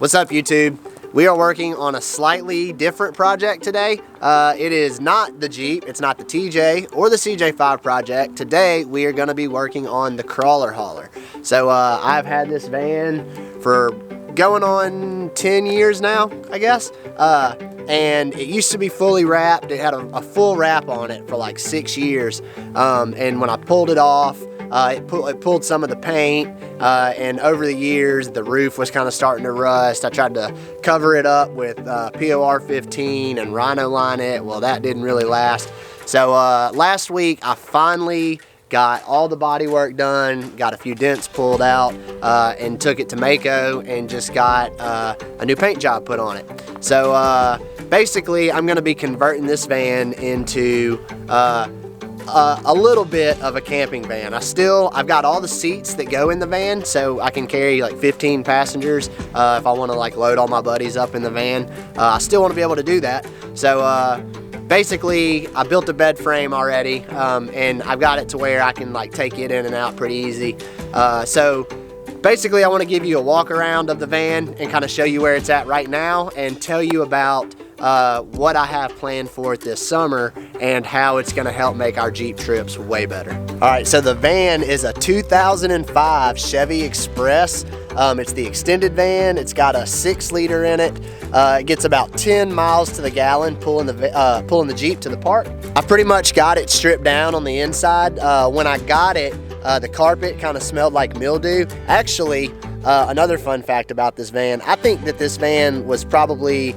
What's up, YouTube? We are working on a slightly different project today. It is not the Jeep, it's not the TJ or the CJ5 project. Today we are going to be working on the crawler hauler. So I've had this van for going on 10 years now, I guess. And it used to be fully wrapped. It had a full wrap on it for like 6 years. And when I pulled it off, it pulled some of the paint, and over the years the roof was kind of starting to rust. I tried to cover it up with POR 15 and Rhino line it. Well, that didn't really last. So last week I finally got all the body work done, got a few dents pulled out, and took it to Maaco and just got a new paint job put on it. So basically I'm going to be converting this van into a little bit of a camping van. I've got all the seats that go in the van, so I can carry like 15 passengers if I want to like load all my buddies up in the van. I still want to be able to do that. So basically I built a bed frame already, and I've got it to where I can like take it in and out pretty easy. So basically I want to give you a walk around of the van and kind of show you where it's at right now and tell you about what I have planned for it this summer and how it's going to help make our Jeep trips way better. All right, so the van is a 2005 Chevy Express. It's the extended van. It's got a 6-liter in it. It gets about 10 miles to the gallon pulling the Jeep to the park. I pretty much got it stripped down on the inside. When I got it, the carpet kind of smelled like mildew. Actually, another fun fact about this van, I think that this van was probably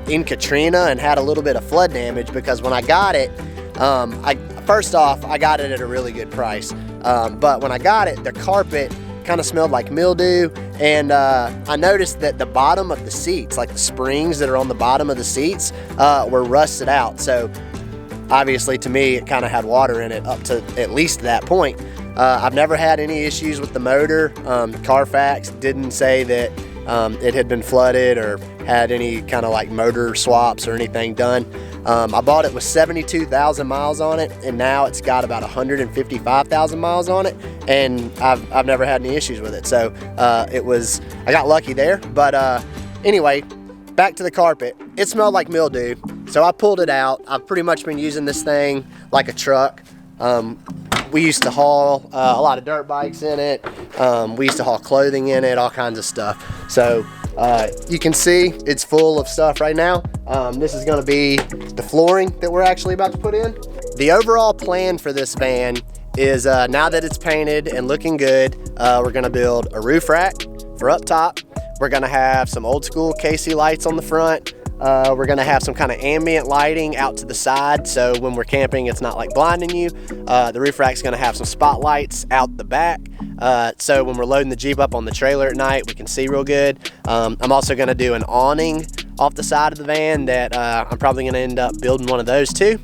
in Katrina and had a little bit of flood damage, because when I got it, first off, I got it at a really good price. But when I got it, the carpet kind of smelled like mildew, and I noticed that the bottom of the seats, like the springs that are on the bottom of the seats, were rusted out. So obviously to me, it kind of had water in it up to at least that point. I've never had any issues with the motor. Carfax didn't say that it had been flooded or had any kind of like motor swaps or anything done. I bought it with 72,000 miles on it, and now it's got about 155,000 miles on it, and I've never had any issues with it. So I got lucky there. But anyway, back to the carpet. It smelled like mildew, so I pulled it out. I've pretty much been using this thing like a truck. We used to haul a lot of dirt bikes in it. We used to haul clothing in it, all kinds of stuff. So you can see it's full of stuff right now. This is gonna be the flooring that we're actually about to put in. The overall plan for this van is now that it's painted and looking good, we're gonna build a roof rack for up top. We're gonna have some old school KC lights on the front. We're gonna have some kind of ambient lighting out to the side, so when we're camping it's not like blinding you. The roof rack's gonna have some spotlights out the back, so when we're loading the Jeep up on the trailer at night we can see real good. I'm also gonna do an awning off the side of the van that I'm probably gonna end up building one of those too.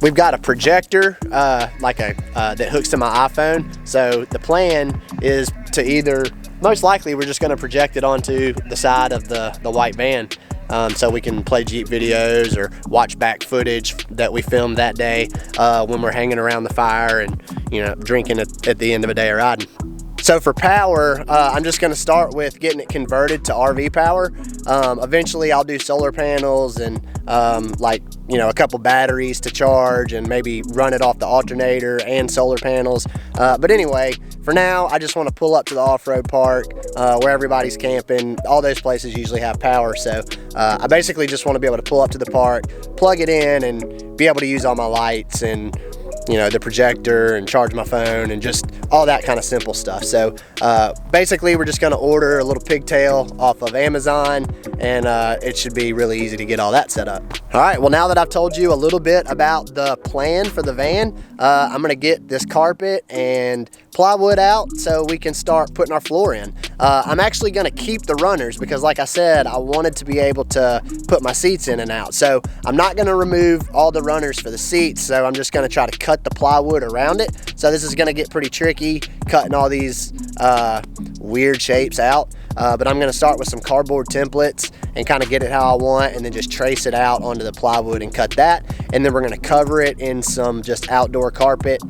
We've got a projector that hooks to my iPhone, so the plan is to either, most likely we're just going to project it onto the side of the white van, so we can play Jeep videos or watch back footage that we filmed that day when we're hanging around the fire and, you know, drinking at the end of a day of riding. So for power, I'm just going to start with getting it converted to RV power. Eventually I'll do solar panels and a couple batteries to charge and maybe run it off the alternator and solar panels. But anyway, for now I just want to pull up to the off-road park where everybody's camping. All those places usually have power, so I basically just want to be able to pull up to the park, plug it in, and be able to use all my lights and, you know, the projector and charge my phone and just all that kind of simple stuff. So basically we're just going to order a little pigtail off of Amazon, and it should be really easy to get all that set up. All right, well, now that I've told you a little bit about the plan for the van, I'm going to get this carpet and plywood out so we can start putting our floor in. I'm actually going to keep the runners because, like I said, I wanted to be able to put my seats in and out. So I'm not going to remove all the runners for the seats, so I'm just going to try to cut the plywood around it. So this is going to get pretty tricky, cutting all these weird shapes out. But I'm going to start with some cardboard templates and kind of get it how I want, and then just trace it out onto the plywood and cut that. And then we're going to cover it in some just outdoor carpet.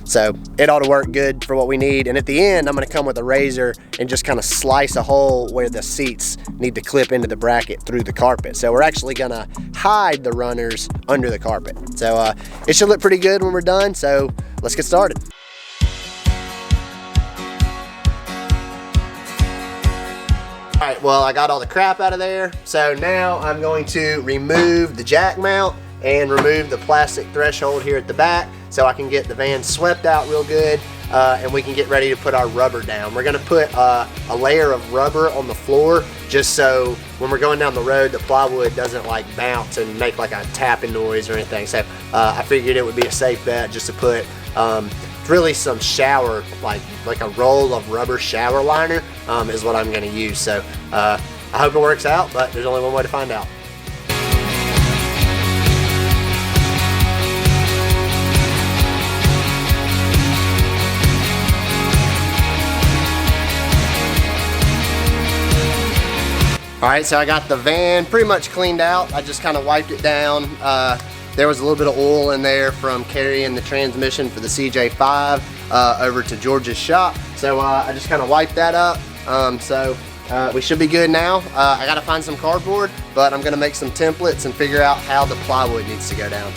So it ought to work good for what we need. And at the end, I'm gonna come with a razor and just kind of slice a hole where the seats need to clip into the bracket through the carpet. So we're actually gonna hide the runners under the carpet. So it should look pretty good when we're done. So let's get started. All right, well, I got all the crap out of there. So now I'm going to remove the jack mount and remove the plastic threshold here at the back so I can get the van swept out real good and we can get ready to put our rubber down. We're gonna put a layer of rubber on the floor just so when we're going down the road, the plywood doesn't like bounce and make like a tapping noise or anything. So I figured it would be a safe bet just to put really some shower, like a roll of rubber shower liner is what I'm gonna use. So I hope it works out, but there's only one way to find out. All right, so I got the van pretty much cleaned out. I just kind of wiped it down. There was a little bit of oil in there from carrying the transmission for the CJ5 over to George's shop. So I just kind of wiped that up. We should be good now. I gotta find some cardboard, but I'm gonna make some templates and figure out how the plywood needs to go down.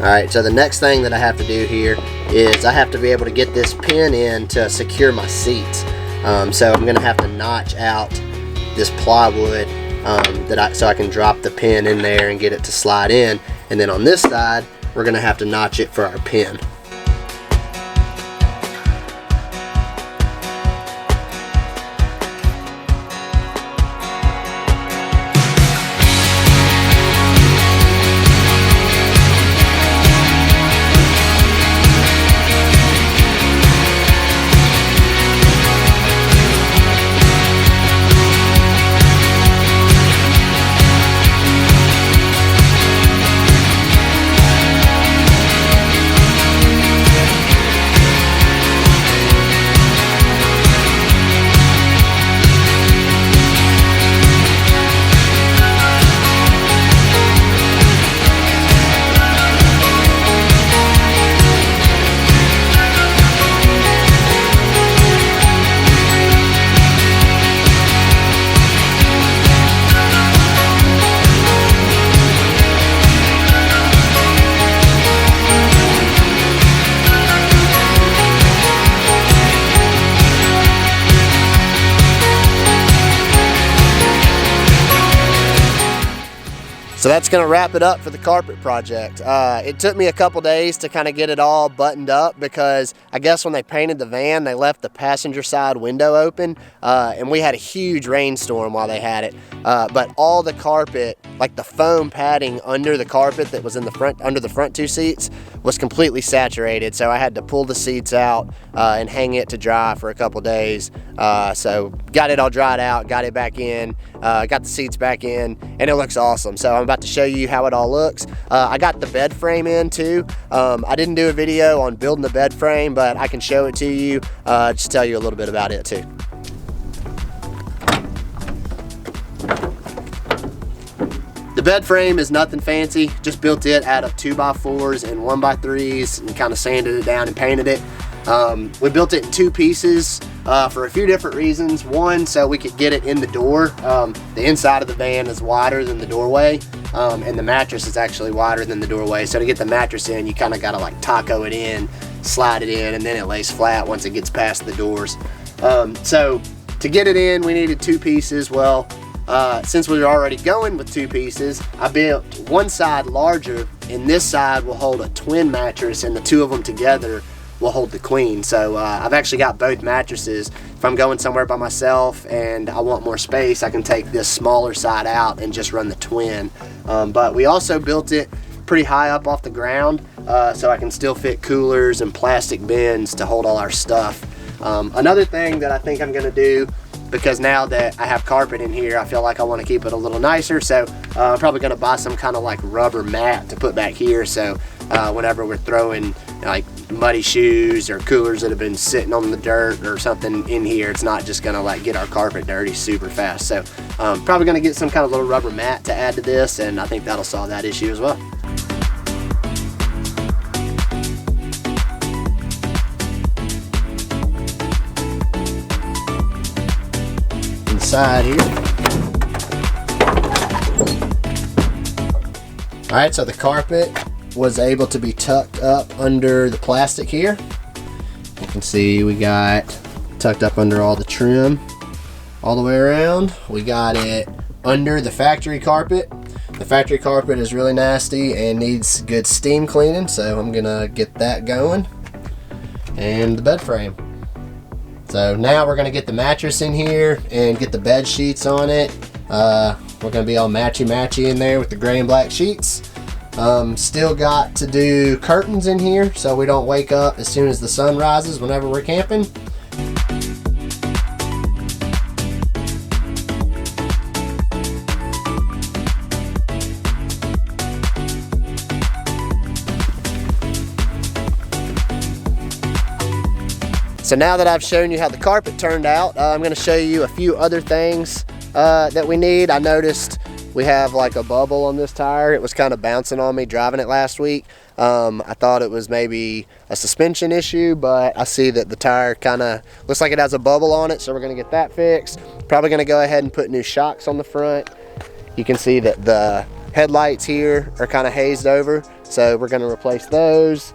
All right, so the next thing that I have to do here is I have to be able to get this pin in to secure my seats. So I'm gonna have to notch out this plywood so I can drop the pin in there and get it to slide in. And then on this side, we're gonna have to notch it for our pin. So that's gonna wrap it up for the carpet project. It took me a couple days to kind of get it all buttoned up because I guess when they painted the van, they left the passenger side window open and we had a huge rainstorm while they had it. But all the carpet, like the foam padding under the carpet that was in the front, under the front two seats, was completely saturated. So I had to pull the seats out and hang it to dry for a couple days. So got it all dried out, got it back in, got the seats back in, and it looks awesome. So I'm about to show you how it all looks. I got the bed frame in too. I didn't do a video on building the bed frame, but I can show it to you, just tell you a little bit about it too. The bed frame is nothing fancy, just built it out of 2x4s and 1x3s and kind of sanded it down and painted it. We built it in two pieces for a few different reasons. One, so we could get it in the door. The inside of the van is wider than the doorway, and the mattress is actually wider than the doorway. So to get the mattress in, you kind of got to like taco it in, slide it in, and then it lays flat once it gets past the doors. So to get it in, we needed two pieces. Well, since we were already going with two pieces, I built one side larger, and this side will hold a twin mattress, and the two of them together will hold the queen. So I've actually got both mattresses. If I'm going somewhere by myself and I want more space, I can take this smaller side out and just run the twin. But we also built it pretty high up off the ground, so I can still fit coolers and plastic bins to hold all our stuff. Another thing that I think I'm gonna do because now that I have carpet in here, I feel like I want to keep it a little nicer. So I'm probably going to buy some kind of like rubber mat to put back here, so whenever we're throwing like muddy shoes or coolers that have been sitting on the dirt or something in here, it's not just going to like get our carpet dirty super fast. So probably going to get some kind of little rubber mat to add to this, and I think that'll solve that issue as well. Inside here. All right, so the carpet was able to be tucked up under the plastic here. You can see we got tucked up under all the trim all the way around. We got it under the factory carpet. The factory carpet is really nasty and needs good steam cleaning, so I'm gonna get that going. And the bed frame. So now we're gonna get the mattress in here and get the bed sheets on it. We're gonna be all matchy-matchy in there with the gray and black sheets. Still got to do curtains in here so we don't wake up as soon as the sun rises whenever we're camping. So now that I've shown you how the carpet turned out, I'm going to show you a few other things that we need. I noticed we have like a bubble on this tire. It was kind of bouncing on me driving it last week. I thought it was maybe a suspension issue, but I see that the tire kind of looks like it has a bubble on it, so we're going to get that fixed. Probably going to go ahead and put new shocks on the front. You can see that the headlights here are kind of hazed over, so we're going to replace those.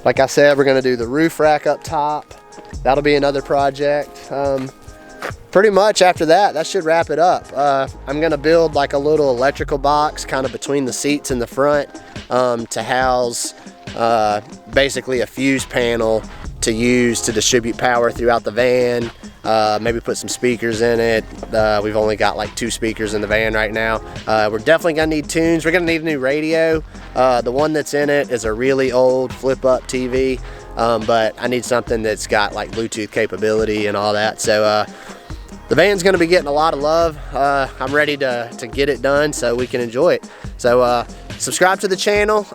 Like I said, we're going to do the roof rack up top. That'll be another project. Pretty much after that should wrap it up. I'm gonna build like a little electrical box kind of between the seats in the front to house basically a fuse panel to use to distribute power throughout the van. Maybe put some speakers in it. We've only got like 2 speakers in the van right now. We're definitely gonna need tunes. We're gonna need a new radio. The one that's in it is a really old flip-up TV, but I need something that's got like Bluetooth capability and all that. So the van's gonna be getting a lot of love. I'm ready to get it done so we can enjoy it. So subscribe to the channel.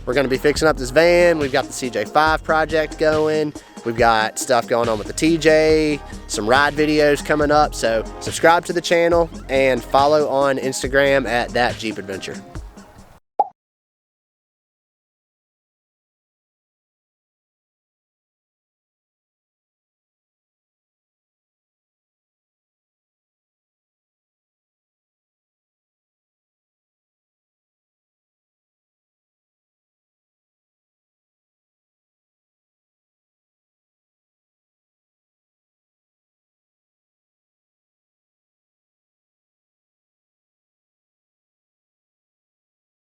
We're gonna be fixing up this van. We've got the CJ5 project going. We've got stuff going on with the TJ, some ride videos coming up. So subscribe to the channel and follow on Instagram at That Jeep Adventure.